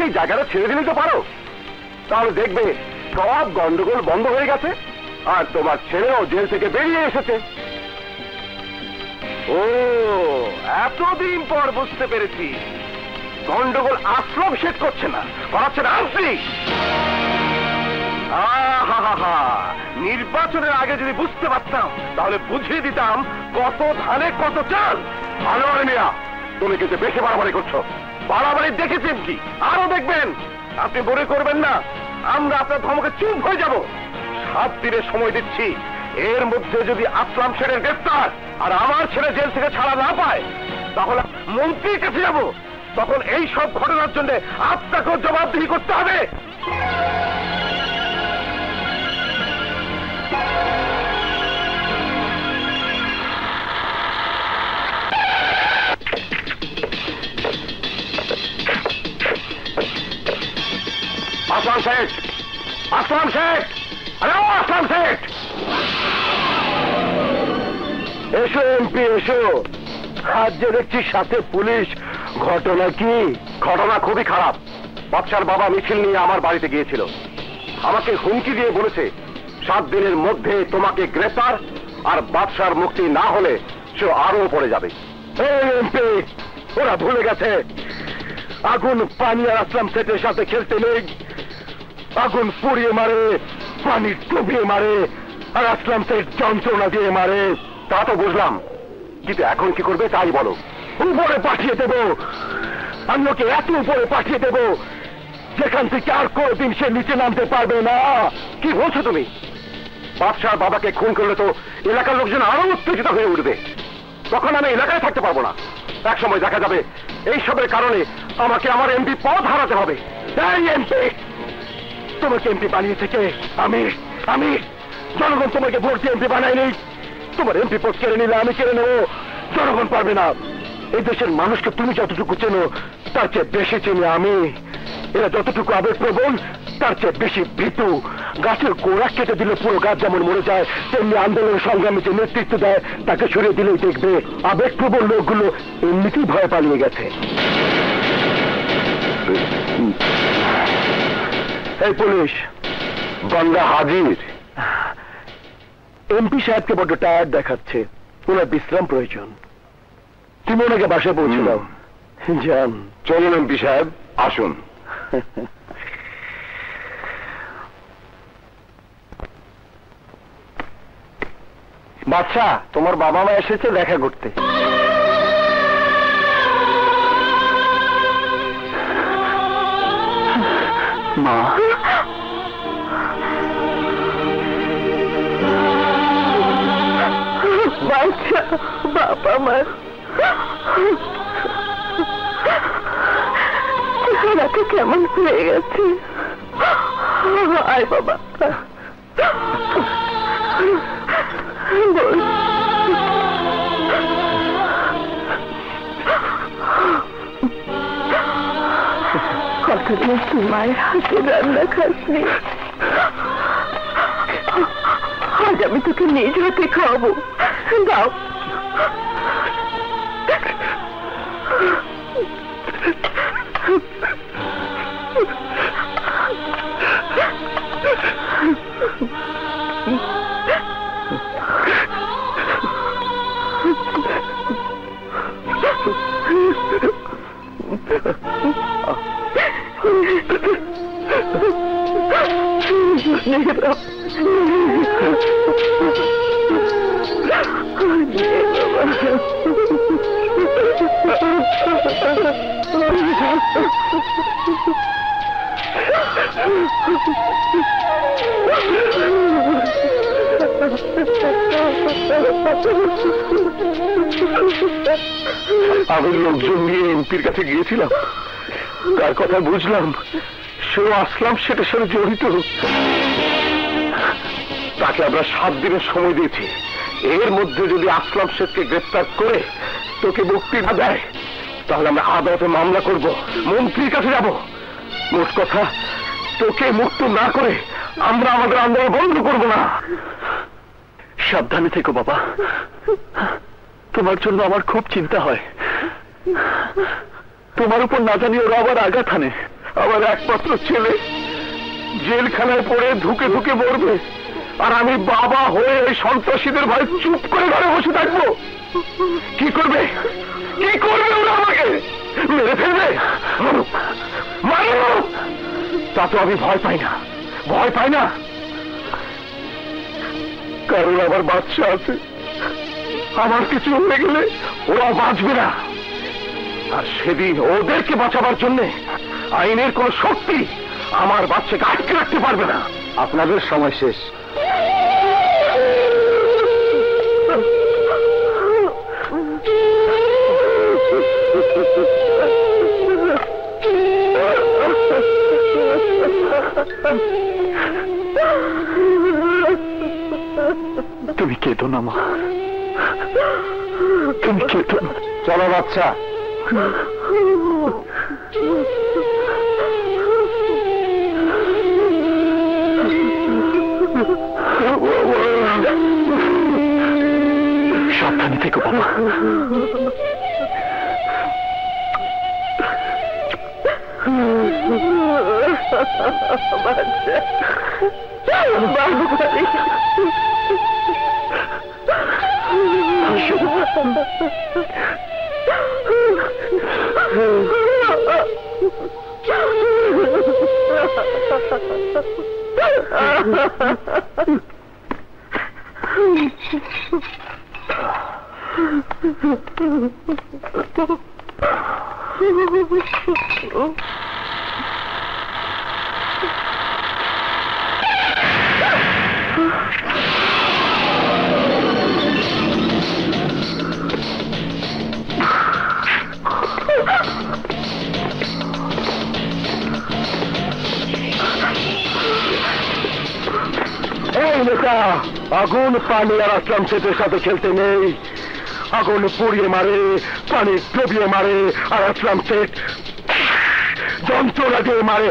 এই জায়গাটা ছেড়ে দিলেই তো পারো, তাহলে দেখবে সব গন্ডগোল বন্ধ হয়ে গেছে আর তোমার ছেলেও জেল থেকে বেরিয়ে এসেছে। ও, এতদিন পর বুঝতে পেরেছি গন্ডগোল আসলম শেষ করছে না, করাচ্ছে না আসলি। নির্বাচনের আগে যদি বুঝতে পারতাম তাহলে বুঝিয়ে দিতাম কত ধানে কত চাল। ভালো মিয়া, তুমি কিন্তু বেশি বাড়াবাড়ি করছো। বাড়াবাড়ি দেখেছেন কি, আরো দেখবেন। আপনি মনে করবেন না আমরা আপনার ধমকে চুপ হয়ে যাব। 7 দিনের সময় দিচ্ছি, এর মধ্যে যদি আসলাম শেরের গ্রেফতার আর আমার ছেলে জেল থেকে ছাড়া না পায় তাহলে মন্ত্রীর কাছে যাব। তখন এই সব ঘটনার জন্য আপনাকেও জবাবদিহি করতে হবে। আসলাম শেখ, আসলাম শেখ, আরে ও আসলাম শেখ, এসো এমপি এসো। আজ যে দেখছি সাথে পুলিশ, ঘটনা কি? ঘটনা খুবই খারাপ। বাদশার বাবা মিছিল নিয়ে আমার বাড়িতে গিয়েছিল, আমাকে হুমকি দিয়ে বলেছে 7 দিনের মধ্যে তোমাকে গ্রেফতার, আর বাদশার মুক্তি না হলে সে আরো পড়ে যাবে। এমপি, ওরা ভুলে গেছে আগুন পানি আর আসলাম শেখের সাথে খেলতে নেই। আগুন পুড়িয়ে মারে, পানি ডুবিয়ে মারে, আর আসলাম শেখ যন্ত্রণা দিয়ে মারে। তা তো বুঝলাম, কিন্তু এখন কি করবে তাই বলো। উপরে পাঠিয়ে দেব, আমি ওকে এত উপরে পাঠিয়ে দেব যেখান থেকে আর কোনদিন সে নিচে নামতে পারবে না। কি বলছো তুমি? বাদশার বাবাকে খুন করলে তো এলাকার লোকজন আরো উত্তেজিত হয়ে উঠবে, তখন আমি এলাকায় থাকতে পারবো না। এক সময় দেখা যাবে এইসবের কারণে আমাকে আমার এমপি পদ হারাতে হবে। তাই এমপি, তোমাকে এমপি বানিয়ে থেকে আমি জনগণ তোমাকে ভোট দিয়ে এমপি বানায়নি। তোমার এমপি পদ কেড়ে নিলে আমি কেড়ে নেবো, জনগণ পারবে না। এই দেশের মানুষকে তুমি যতটুকু চেনো তার চেয়ে বেশি চিনি আমি। এরা যতটুকু আবেগপ্রবণ তার চেয়ে বেশি ভীতু। গাছের গোড়া কেটে দিলে পুরো গাছ যেমন মরে যায়, তেমনি আন্দোলনের সংগ্রামে যে নেতৃত্ব দেয় তাকে সরিয়ে দিলেই দেখবে আবেগপ্রবণ লোকগুলো এমনিতেই ভয় পালিয়ে গেছে। এই পুলিশ, বান্দা হাজির। এমপি সাহেবকে বড্ড টায়ার্ড দেখাচ্ছে, ওনার বিশ্রাম প্রয়োজন। তুমি ওনাকে বাসায় পৌঁছে দাও। যান। চলুন এমপি সাহেব, আসুন। বাচ্চা, তোমার বাবা মা এসেছে দেখা করতে। মা, বাচ্চা, বাবা মা চেহারাটা কেমন হয়ে গেছে। আয় বাবা, বল। কতদিন তুই মায়ের হাতে রান্না খাসনি, আজ আমি তোকে নিজ হাতে খাওয়াবো। দাও। আমি লোকজন নিয়ে এমপির কাছে গিয়েছিলাম, তার কথা বুঝলাম সেও আসলাম সেটার সাথে জড়িত। তাকে আমরা 7 দিনের সময় দিয়েছি, এর মধ্যে যদি আসলাম শেখকে গ্রেফতার করে তোকে মুক্তি না দেয় তাহলে আমরা আদালতে মামলা করব, মন্ত্রীর কাছে যাব। মোট কথা, তোকে মুক্ত না করে আমরা আমাদের আন্দোলন বন্ধ করব না। সাবধানে থেকো বাবা, তোমার জন্য আমার খুব চিন্তা হয়। তোমার উপর না জানি ওরা আবার আঘাত হানে, আমার একমাত্র ছেলে জেলখানায় পড়ে ধুকে ধুকে মরবে, আর আমি বাবা হয়ে এই সন্ত্রাসীদের ভয় চুপ করে ঘরে বসে থাকবো? কি করবে, কি করবে ওরা? আমাকে মেরে ফেলবে, মারো। তা তো আমি ভয় পাই না, ভয় পাই না, কারণ আমার বাচ্চা আছে। আমার কিছু হয়ে গেলে ওরা বাঁচবে না, আর সেদিন ওদেরকে বাঁচাবার জন্য আইনের কোন শক্তি আমার বাচ্চাকে আটকে রাখতে পারবে না। আপনাদের সময় শেষ। তুমি কেঁদো না মা, তুমি কেঁদো না। চলো বাচ্চা। সাবধানে থেকো বাবা। আগুন পানি আর আসলাম সেটের সাথে খেলতে নেই। আগুন পুড়িয়ে মারে, পানি ডুবিয়ে মারে, আর আসলাম সেট যন্ত্রণা দিয়ে মারে।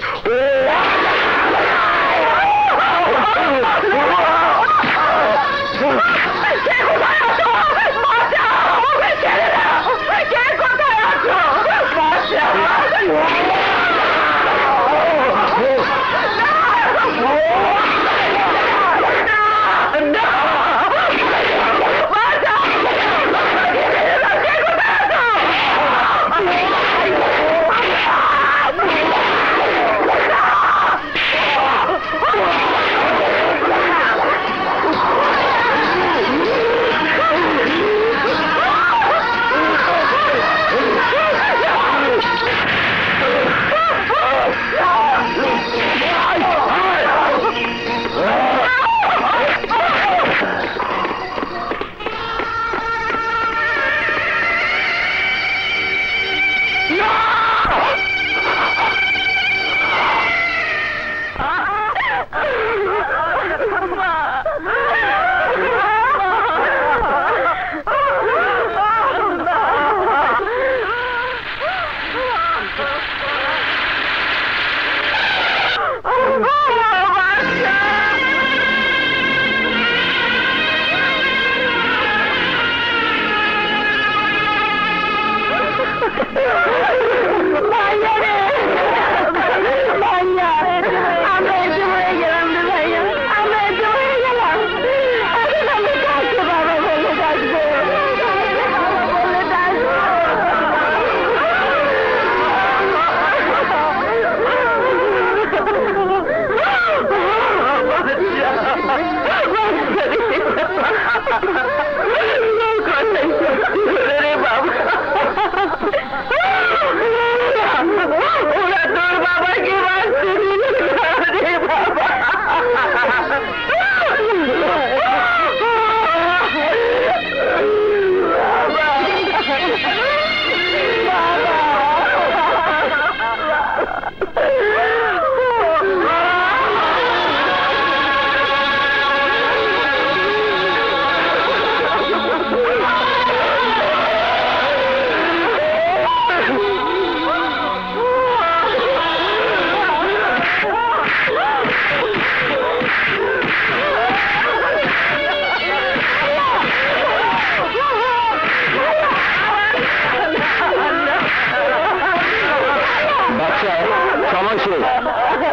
হয়েছে?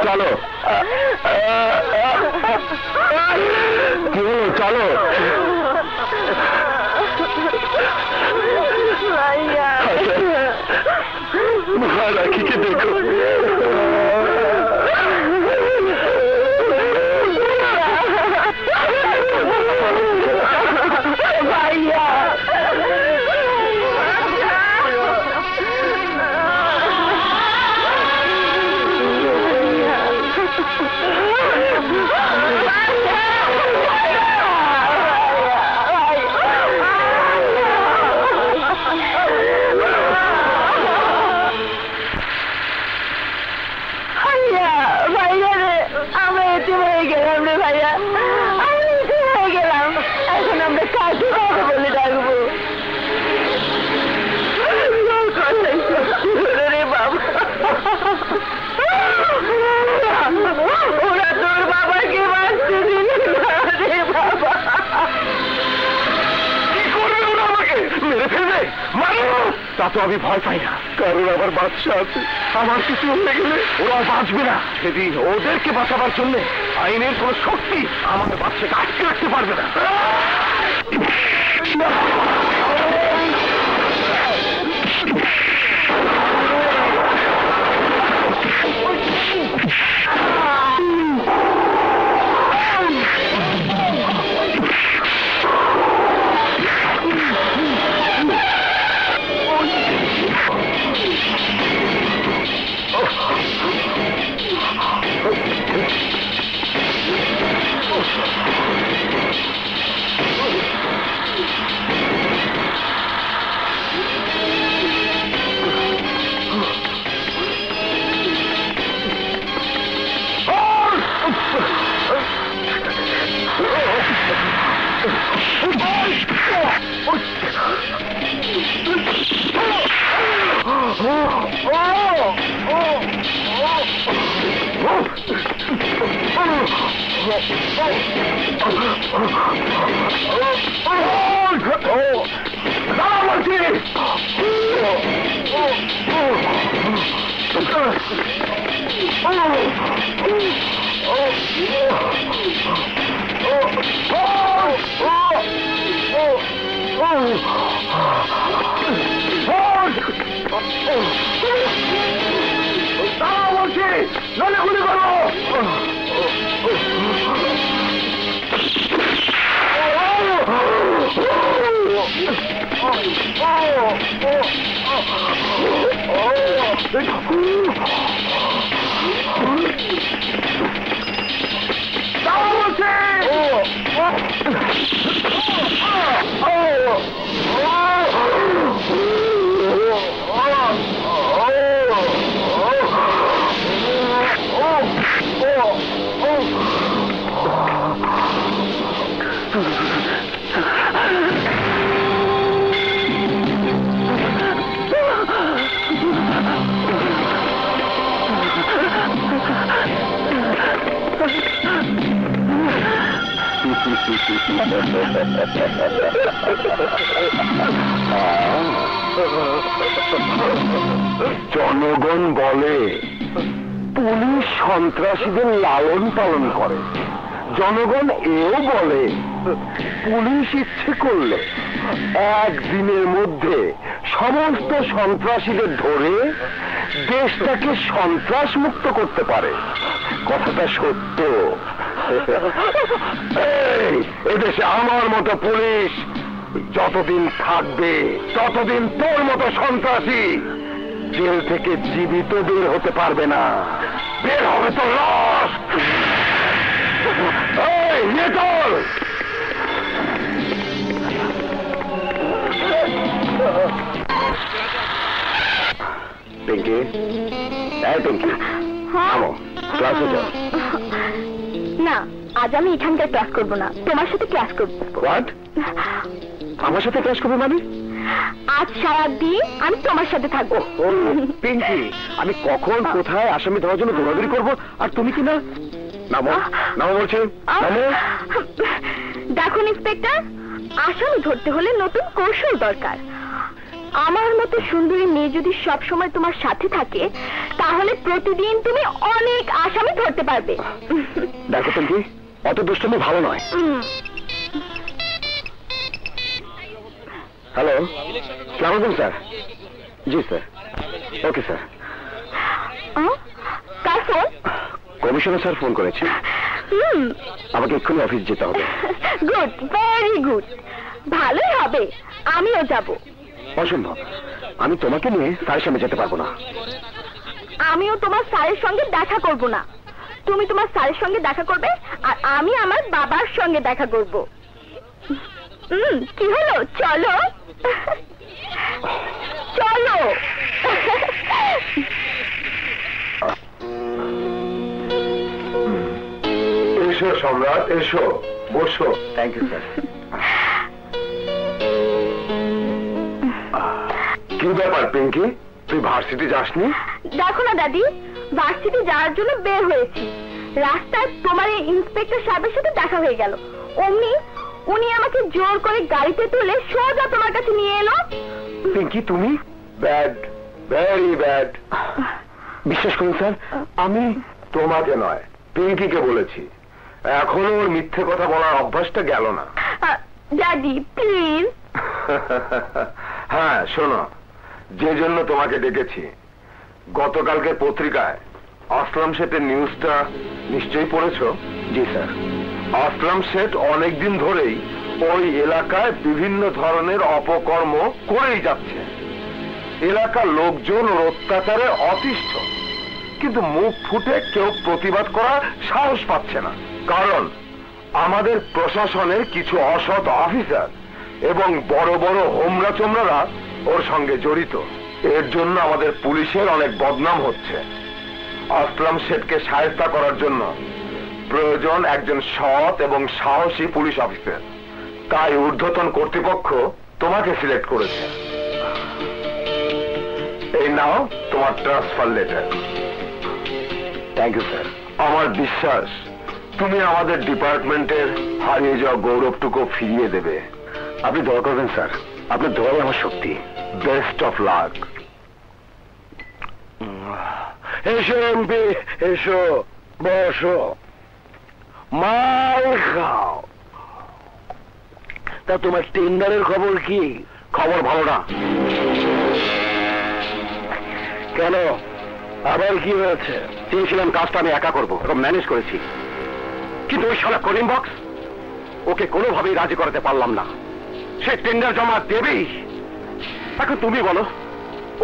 চলো কি হলো, চলো। রাখিকে দেখো, ভাইয়া তা তো আমি ভয় পাই না, কারণ আমার বাচ্চা আছে। আমার কিছু হয়ে গেলে ওরা বাঁচবে না। সেদিন ওদেরকে বাঁচাবার জন্য আইনের কোন শক্তি আমাদের বাচ্চাকে আটকে রাখতে পারবে না। জনগণ বলে পুলিশ সন্ত্রাসীদের লালন পালন করে। জনগণ এও বলে পুলিশ ইচ্ছে করলে একদিনের মধ্যে সমস্ত সন্ত্রাসীদের ধরে দেশটাকে সন্ত্রাস মুক্ত করতে পারে। কথাটা সত্য। এদেশে আমার মতো পুলিশ যতদিন থাকবে ততদিন তোর মতো সন্ত্রাসী জেল থেকে জীবিত বের হতে পারবে না। বের হবে তো লাশ। পিঙ্কি, পিঙ্কি, ক্লাসে যাও। না, আজ আমি এখানকার ক্লাস করবো না, তোমার সাথে ক্লাস করবো। হোয়াট? আমার সাথে ক্লাস করবে মানে? আজ সারাদিন আমি তোমার সাথে থাকবো। পিঙ্কি, আমি কখন কোথায় আসামি ধরার জন্য দৌড়াদৌড়ি করবো আর তুমি কি না? নামো, নামো বলছি। দেখুন ইন্সপেক্টর, আসামি ধরতে হলে নতুন কৌশল দরকার। আমার মতো সুন্দরী মেয়ে যদি সব সময় তোমার সাথে থাকে তাহলে প্রতিদিন তুমি অনেক আসামি ধরতে পারবে। দেখো তুমি অত দুষ্টমি ভালো নয়। হ্যালো, সালাম আলাইকুম স্যার। জি স্যার, ওকে স্যার। কার ফোন? কমিশনার স্যার ফোন করেছে, আমাকে এক্ষুনি অফিস যেতে হবে। গুড, ভেরি গুড, ভালোই হবে, আমিও যাব। অসম্ভব, আমি তোমাকে নিয়ে স্যারের সামনে যেতে পারবো না। আমিও তোমার স্যারের সঙ্গে দেখা করব না। তুমি তোমার স্যারের সঙ্গে দেখা করবে আর আমি আমার বাবার সঙ্গে দেখা করব। কি হলো, চলো চলো। এসো সম্রাট, এসো, বসো। Thank you sir. কি ব্যাপার পিঙ্কি, তুই ভার্সিটি যাসনি? দেখো না দাদি, ভার্সিটি যাওয়ার জন্য বের হয়েছি, রাস্তায় তোমার এই ইন্সপেক্টর সাহেবের সাথে দেখা হয়ে গেল। অমনি উনি আমাকে জোর করে গাড়িতে তুলে সোজা তোমার কাছে নিয়ে এলো। পিঙ্কি তুমি? Bad, very bad. বিশ্বাস করুন স্যার, আমি তোমাকে নয় পিঙ্কিকে বলেছি। এখনো ওর মিথ্যে কথা বলার অভ্যাসটা গেল না। দাদি প্লিজ। হ্যাঁ শোনো, যে জন্য তোমাকে ডেকেছি, গতকালকে পত্রিকায় আসলাম শেঠের নিউজটা নিশ্চয়ই পড়েছো? জি স্যার। আসলাম শেঠ অনেকদিন ধরেই ওই এলাকায় বিভিন্ন ধরনের অপকর্ম করেই যাচ্ছে। এলাকার লোকজন ওর অত্যাচারে অতিষ্ঠ, কিন্তু মুখ ফুটে কেউ প্রতিবাদ করার সাহস পাচ্ছে না। কারণ আমাদের প্রশাসনের কিছু অসৎ অফিসার এবং বড় বড় হোমরা চোমরারা ওর সঙ্গে জড়িত। এর জন্য আমাদের পুলিশের অনেক বদনাম হচ্ছে। আসলাম শেঠকে সাহায্য করার জন্য প্রয়োজন একজন সৎ এবং সাহসী পুলিশ অফিসার। তাই ঊর্ধ্বতন কর্তৃপক্ষ তোমাকে সিলেক্ট করেছে। এই নাও তোমার transfer letter. Thank you sir. আমার বিশ্বাস তুমি আমাদের ডিপার্টমেন্টের হারিয়ে যাওয়া গৌরবটুকু ফিরিয়ে দেবে। আপনি দোয়া করবেন স্যার, আপনার দোয়াই আমার শক্তি। Best of luck. এসো এমপি, এসো, বসো, মাল খাও। তা তোমার টেন্ডারের খবর কি? খবর ভালো না। কেন, আবার কি হয়েছে? চেয়েছিলাম কাজটা আমি একা করবো, এরকম ম্যানেজ করেছি, কিন্তু ওই শালা করিম বক্স, ওকে কোনোভাবেই রাজি করাতে পারলাম না। সে টেন্ডার জমা দেবেই। এখন তুমি বলো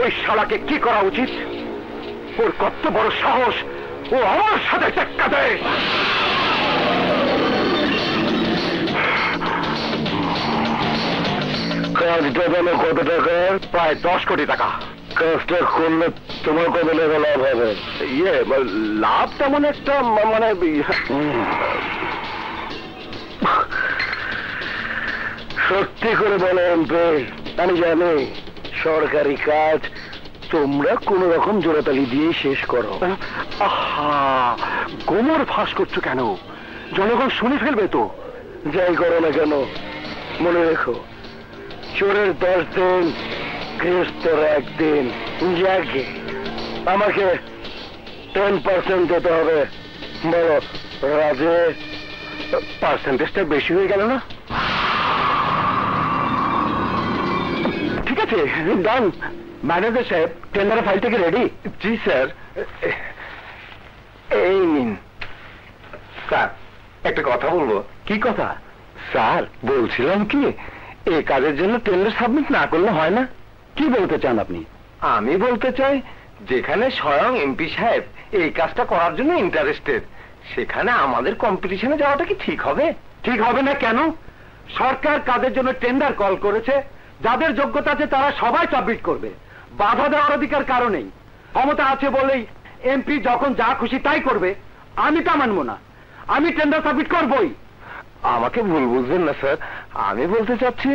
ওই শালাকে কি করা উচিত? ওর কত বড় সাহস, ও আমার সাথে টেক্কা দেয়। কাজটা গেল কত টাকা? প্রায় 10 কোটি টাকা। কাজটা করলে তোমার কত টাকা লাভ হবে? লাভ তেমন একটা মানে সত্যি করে বলো এমপি, আমি জানি সরকারি কাজ তোমরা কোন রকম জোড়াতালি দিয়ে শেষ করো। আহা, কোমর ফাঁস করছো কেন? জনগণ শুনে ফেলবে তো। যাই করো না কেন, মনে রেখো, চোরের 10 দিন, গৃহস্থর 1 দিন। যাকে আমাকে 10% দিতে হবে। বলো রাজে? পার্সেন্টেজটা বেশি হয়ে গেল না? ঠিক আছে, ডান। ম্যানেজার সাহেব, টেন্ডারের ফাইল থেকে রেডি? জি স্যার। এই নিন। স্যার একটা কথা বলবো। কি কথা? স্যার বলছিলাম কি, এই কাজের জন্য টেন্ডার সাবমিট না করলে হয় না। কি বলতে চান আপনি? আমি বলতে চাই, যেখানে স্বয়ং এমপি সাহেব এই কাজটা করার জন্য ইন্টারেস্টেড, সেখানে আমাদের কম্পিটিশনে যাওয়াটা কি ঠিক হবে? ঠিক হবে না কেন? সরকার কাজের জন্য টেন্ডার কল করেছে, যাদের যোগ্যতা আছে তারা সবাই সাবমিট করবে। বাধা দেওয়ার অধিকার কারণেই, ক্ষমতা আছে বলেই এমপি যখন যা খুশি তাই করবে। আমি তা মানবো না, আমি টেন্ডার সাবমিট করবই। আমাকে ভুল বুঝবেন না স্যার, আমি বলতে চাচ্ছি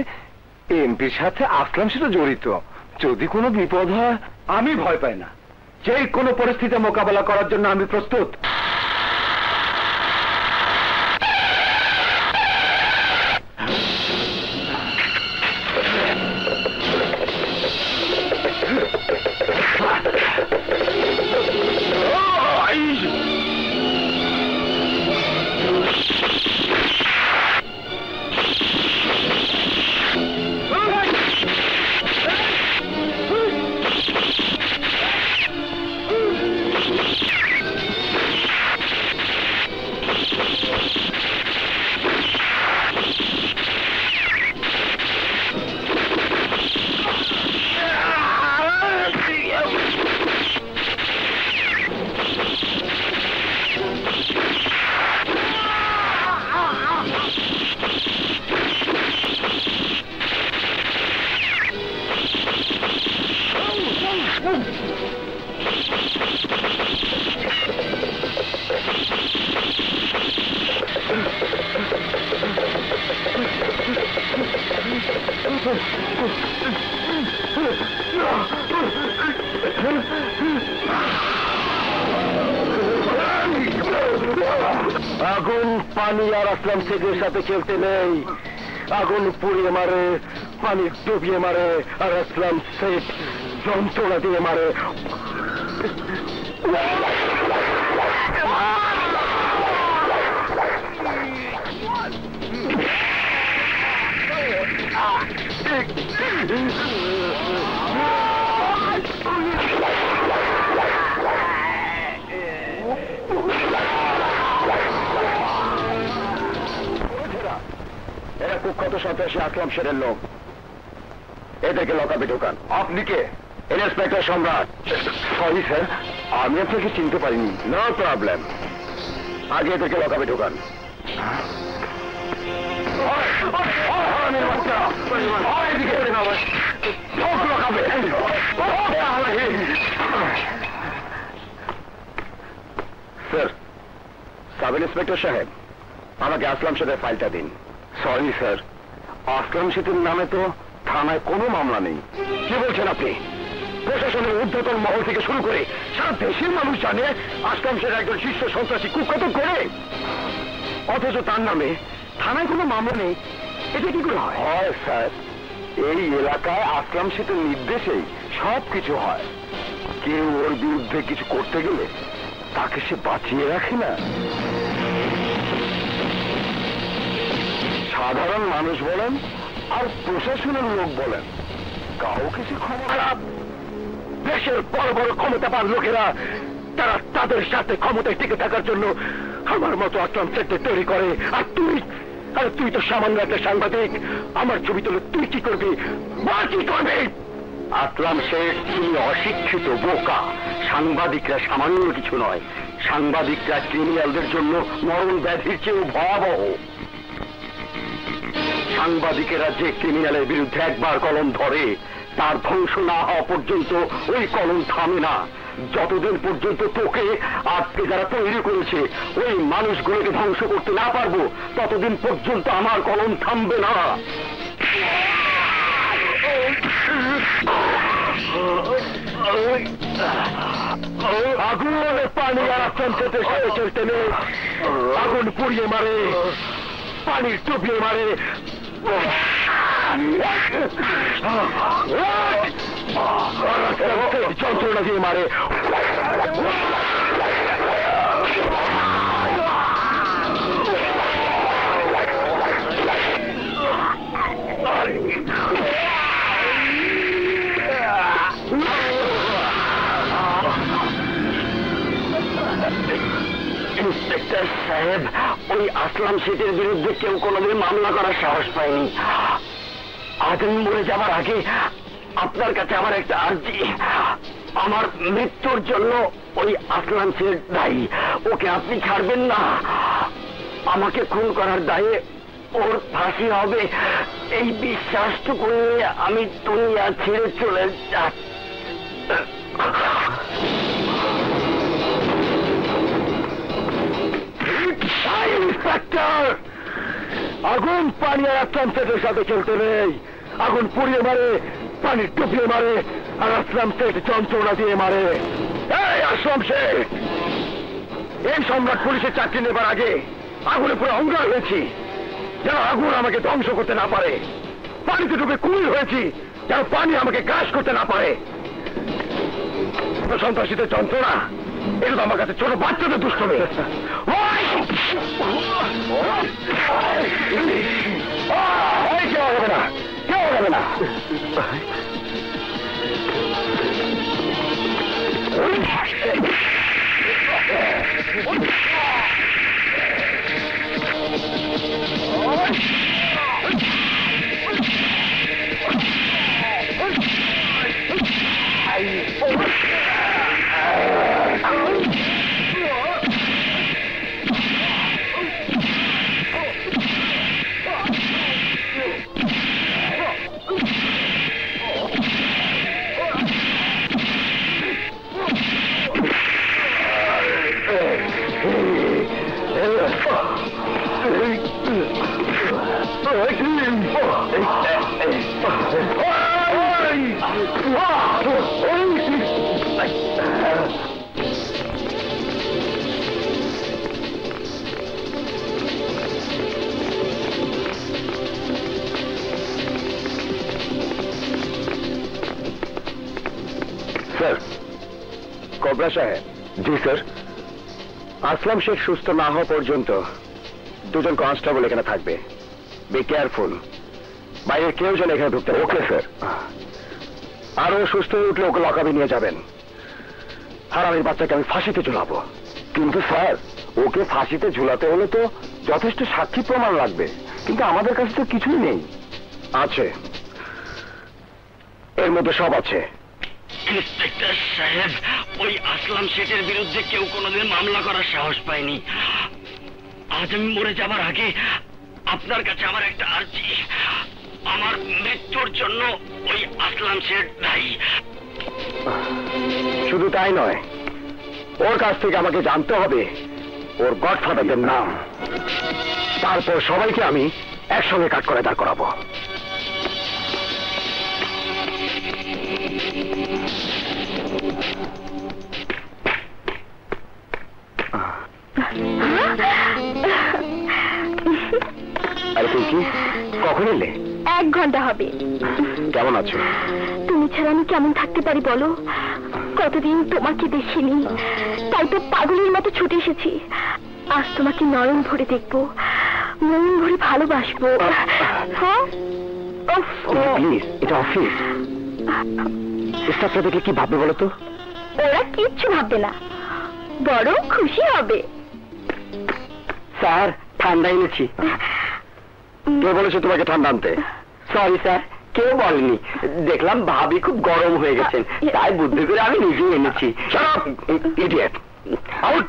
এমপির সাথে আসলাম সেটা জড়িত, যদি কোনো বিপদ হয়। আমি ভয় পাই না, যে কোনো পরিস্থিতি মোকাবেলা করার জন্য আমি প্রস্তুত। আগুন পানি আর আসলাম শেখের সাথে খেলতে নেই। আগুন পুড়িয়ে মারে, পানি ডুবিয়ে মারে, আর আসলাম শেখ যন্ত্রণা দিয়ে মারে। এরা কুখ্যাত সন্ত্রাসী আসলাম শেরের লোক, এদেরকে লকআপে ঢোকান। আপনি কে? ইন্সপেক্টর সম্রাট। সরি স্যার, আমি আপনাকে চিনতে পারিনি। নো প্রবলেম, আগে এদেরকে লকআপে ঢোকান। স্যার, সাব ইন্সপেক্টর সাহেব, আমাকে আসলাম শেখের ফাইলটা দিন। সরি স্যার, আসলাম শেখের নামে তো থানায় কোনো মামলা নেই। কি বলছেন আপনি? প্রশাসনের ঊর্ধ্বতন মহল থেকে শুরু করে সারা দেশের মানুষ জানে আসলাম শেখ একজন শীর্ষ সন্ত্রাসী কুখ্যাত করে, অথচ তার নামে থানায় কোনো মামলা নেই। এটা কি করে হয়? হয় স্যার, এই এলাকায় আসলাম শেখের নির্দেশেই সব কিছু হয়। কেউ ওর বিরুদ্ধে কিছু করতে গেলে তাকে সে বাঁচিয়ে রাখে না। সাধারণ মানুষ বলেন আর প্রশাসনের লোক বলেন, কাউকে সে ক্ষমতা। দেশের বড় বড় ক্ষমতাবান লোকেরা তারা তাদের সাথে ক্ষমতায় টিকে থাকার জন্য আমার মতো আসলাম শেখকে তৈরি করে। আর তুই তো সামান্য একটা সাংবাদিক, আমার ছবি তুলে তুই কি করবি বা কি করবি? আসলাম শেখ তুমি অশিক্ষিত বোকা। সাংবাদিকরা সামান্য কিছু নয়, সাংবাদিকরা ক্রিমিনালদের জন্য মরণ ব্যাধির চেয়েও ভয়াবহ। সাংবাদিকেরা যে ক্রিমিনালের বিরুদ্ধে একবার কলম ধরে তার ধ্বংস না হওয়া পর্যন্ত ওই কলম থামে না। যতদিন পর্যন্ত তোকে আজকে যারা তৈরি করেছে ওই মানুষগুলোকে ধ্বংস করতে না পারবো ততদিন পর্যন্ত আমার কলম থামবে না। আগুনে পানি আর চঞ্চলের সাথে চলতে নেই। আগুন পুড়িয়ে মারে, পানি ডুবিয়ে মারে, যন্ত্রণা দিয়ে মারে। ইন্সপেক্টর সাহেব, ওই আসলাম শেখের বিরুদ্ধে কেউ কোনোদিন মামলা করার সাহস পায়নি। আজ আমি মরে যাবার আগে আপনার কাছে আমার একটা আর্জি, আমার মৃত্যুর জন্য ওই আসলাম শেখ দায়ী, ওকে আপনি ছাড়বেন না। আমাকে খুন করার দায়ে ওর ফাঁসি হবে এই বিশ্বাসটুকু নিয়ে আমি দুনিয়া ছেড়ে চলে যাচ্ছি। ইন্সপেক্টর, আগুন পানি আর আসলাম শেখের সাথে চলতে নেই। আগুন পুড়িয়ে মারে, পানি ডুবিয়ে মারে, আর আসলাম শেখ যন্ত্রণা দিয়ে মারে। এই আসলাম শেখ, এই সম্রাট পুলিশের চাকরি নেবার আগে আগুনে পুরো অঙ্গার হয়েছি যেন আগুন আমাকে ধ্বংস করতে না পারে। পানিতে ডুবে কুমির হয়েছি যেন পানি আমাকে গ্রাস করতে না পারে। সন্ত্রাসীদের যন্ত্রণা এটা তো আমার কাছে ছোট বাচ্চাদের দুষ্টমি। কেউ হবে না, কেউ হবে না। স্যার। কোবরা সাহেব। জি স্যার। আসলাম শেখ সুস্থ না হওয়া পর্যন্ত দুজন কনস্টেবল এখানে থাকবে। বি কেয়ারফুল, বাইরে কেউ যেন এখানে ঢুকতে। Okay sir. আরো সুস্থ হয়ে উঠলে ওকে লকাবে নিয়ে যাবেন। আর আমি বাচ্চাকে আমি ফাঁসিতে ঝুলাবো। কিন্তু স্যার, ওকে ফাঁসিতে ঝুলাতে হলে তো যথেষ্ট সাক্ষী প্রমাণ লাগবে, কিন্তু আমাদের কাছে তো কিছুই নেই। আছে, এর মধ্যে সব আছে। ইন্সপেক্টর সাহেব, ওই আসলাম শেখের বিরুদ্ধে কেউ কোনোদিন মামলা করার সাহস পায়নি। আজ আমি মরে যাবার আগে আপনার কাছে আমার একটা আর্জি, আমার মৃত্যুর জন্য ওই আসলাম শেখ দায়ী। শুধু তাই নয়, ওর কাছ থেকে আমাকে জানতে হবে ওর গডফাদারদের নাম। তারপর সবাইকে আমি একসঙ্গে কাট করে দাঁড় করাবো। আরে তুই কি কখন এলে? 1 ঘন্টা হবে। কেমন আছো? তুমি ছাড়া আমি কেমন থাকতে পারি বলো? কতদিন তোমাকে দেখিনি, তাই তো পাগলের মতো ছুটে এসেছি। আজ তোমাকে নয়ন ভরে দেখবো, মন ভরে ভালোবাসবো। হ্যাঁ, প্লিজ, এটা অফিস। স্টাফরা দেখে কি ভাববে বলো তো? ওরা কিচ্ছু ভাববে না, বরং খুশি হবে। স্যার, ঠান্ডা এনেছি। কে বলেছে তোমাকে ঠান্ডা আনতে? সরি স্যার, কেউ বলেনি। দেখলাম ভাবি খুব গরম হয়ে গেছেন, তাই বুদ্ধি করে আমি নিজেই এনেছি। Idiot, out.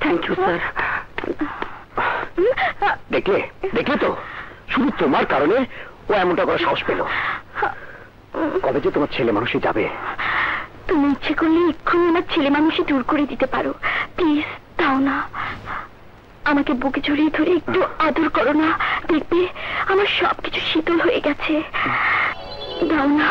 Thank you sir. দেখলে দেখলে তো, শুধু তোমার কারণে ও এমনটা করার সাহস পেল। কবে যে তোমার ছেলে মানুষই যাবে? তুমি ইচ্ছে করলে এক্ষুনি আমার ছেলে মানুষই দূর করে দিতে পারো। প্লিজ দাও না, আমাকে বুকে জড়িয়ে ধরে একটু আদর করো না, দেখবে আমার সবকিছু শীতল হয়ে গেছে। দাও না।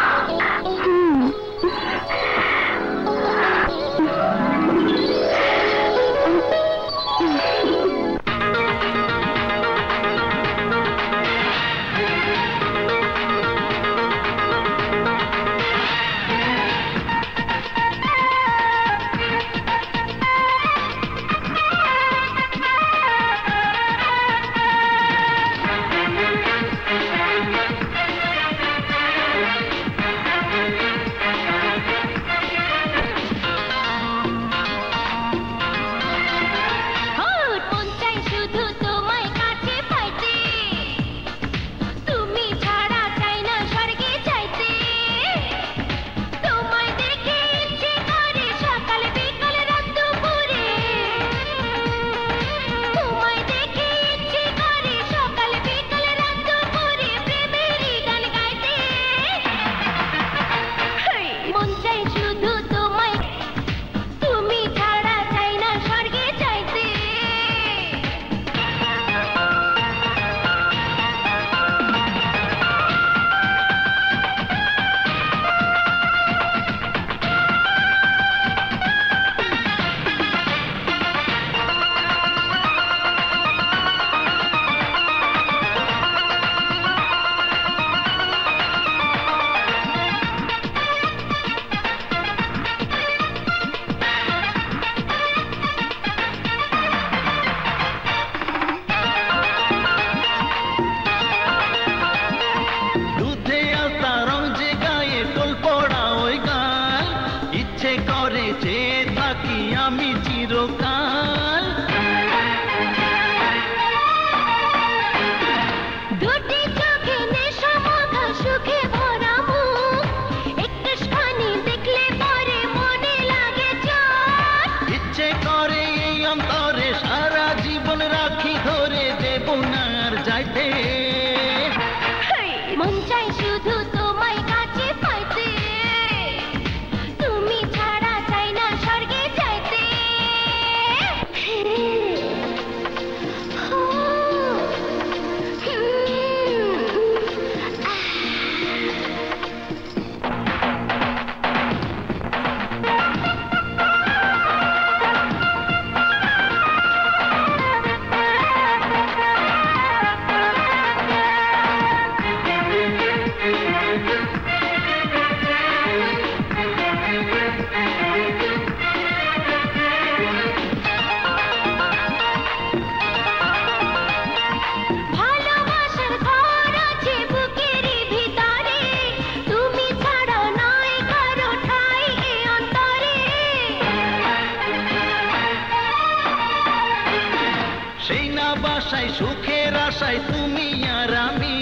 ভালোবাসায় সুখের আশায় তুমি আর আমি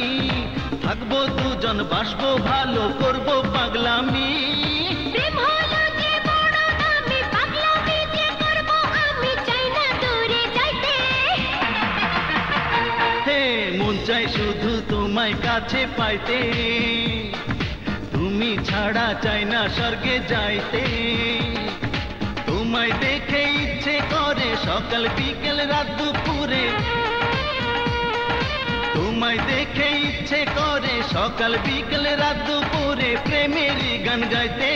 থাকবো দুজন বাসবো ভালো করবো পাগলামি প্রেম হলো যে বড় দামি, পাগলামি যে করবো আমি, চাই না দূরে যাইতে। হে মন চাই শুধু তোমায় কাছে পাইতে, তুমি ছাড়া চাই না স্বর্গে যাইতে। তোমায় দেখে ইচ্ছে করে সকাল বিকেল রাত দুপুরে, তোমায় দেখে ইচ্ছে করে সকাল বিকেল রাত দুপুরে প্রেমেরই গান গাইতে।